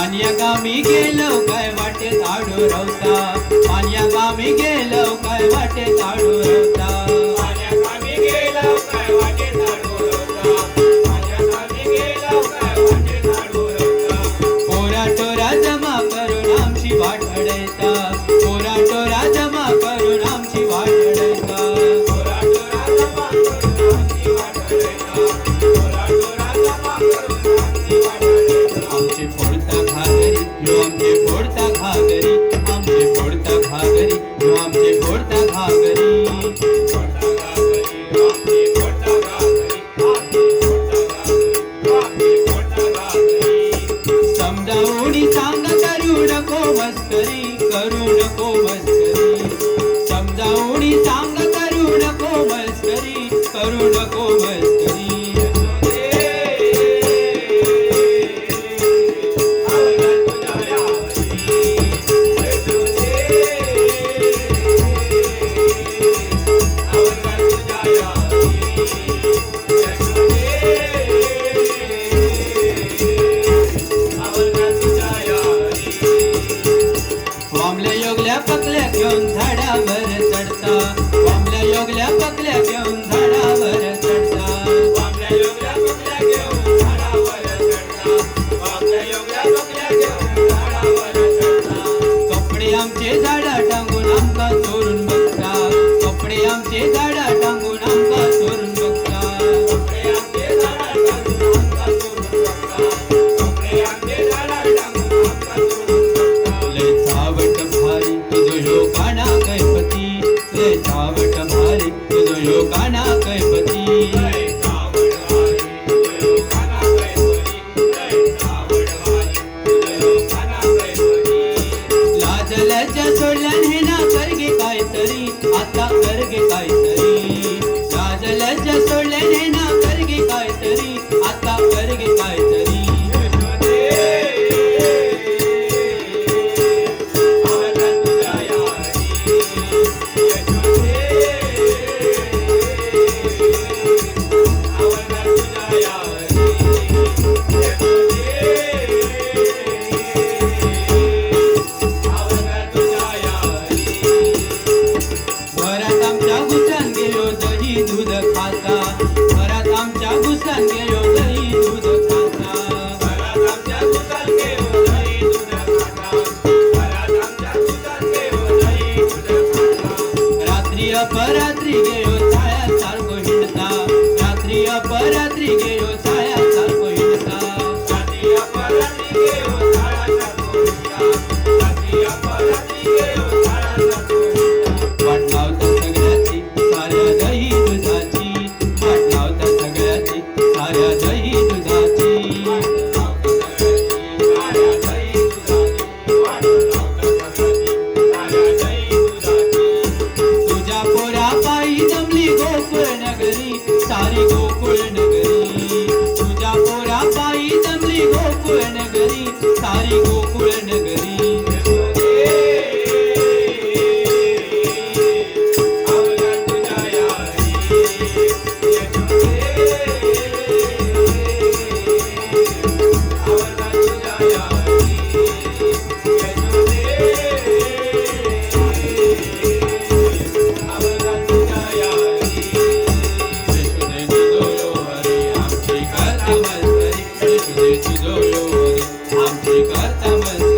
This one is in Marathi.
मान्या गावी गेलो काय वाटे झाडू रवता, मान्या गावी गेलो काय वाटे झाडू रवता, मान्या गावी गेलो काय वाटे झाडू रवता, मान्या गावी गेलो काय वाटे झाडू रवता. पोरा टोरा जमा करून आमची वाट अडयता, पोरा टोरा जमा करून आमची वाट अडयता, पोरा टोरा जमा करून आमची वाट अडयता, पोरा टोरा जमा करून आमची वाट अडयता. आमचे फोडता घागरी यो आमचे फोडता घागरी, आमचे फोडता घागरी यो आमचे फोडता घागरी, फोडता घागरी, आमची फोडता घागरी, आमची फोडता घागरी, आमची फोडता घागरी. समजावून सांग करू नको मस्करी, करू नको मस्करी, समजावून सांग करू नको मस्करी, करू नको मस्करी. वामल्या योगल्या पकल्या घेऊन झाडावर चढता, वामल्या योगल्या पकल्या घेऊन झाडावर चढता, वामल्या योगल्या पकल्या घेऊन झाडावर चढता, वामल्या योगल्या पकल्या घेऊन झाडावर चढता. कपडे आमचे झाडा टांगून आमका चोरून बघता, कपडे आमचे झाडा टांगून आमका चोरून बघता, कपडे आमचे झाडा टांगून आमका चोरून बघता, कपडे आमचे झाडा टांगून आमका चोरून बघता. लय चावट भारी तुझो ह्यो काना कैपती, लय चावट भारी तुझो ह्यो काना कैपती, लय चावड वारी तुझ्यो काना कैपती, लय चावड वारी तुझ्यो काना कैपती. लाज लज्जा सोडल्यान हे ना करगे काहीतरी, आता करगे काहीतरी, लाज लज्जा सोडल्यान हे ना करगे काहीतरी, आता करगे काहीतरी. घरात आमच्या घुसान गेलो दही दूध खाता, घरात आमच्या घुसान गेलो दही दूध खाता, घरात आमच्या घुसान गेलो दही दूध खाता, घरात आमच्या घुसान गेलो दही दूध खाता. रात्री अपरात्री गेलो छाया सारखो हिंडता, रात्री अपरात्री गेलो छाया सारखो हिंडता, रात्री अपरात्री गेलो झाडाच्या कोपऱ्यात, रात्री अपरात्री गेलो झाडाच्या कोपऱ्यात. वाट लावता सगळ्याची साऱ्या दही दुधाची, वाट लावता सगळ्याची साऱ्या दही दुधाची, तुझ्या पोरा पायी जमली गोकुळ नगरी, सारी गोकुळ नगरी, तुझ्या पोरा पायी जमली गोकुळ नगरी, सारी गोकुळ नगरी. आमची करता मस्करी, आमची करता मस्करी.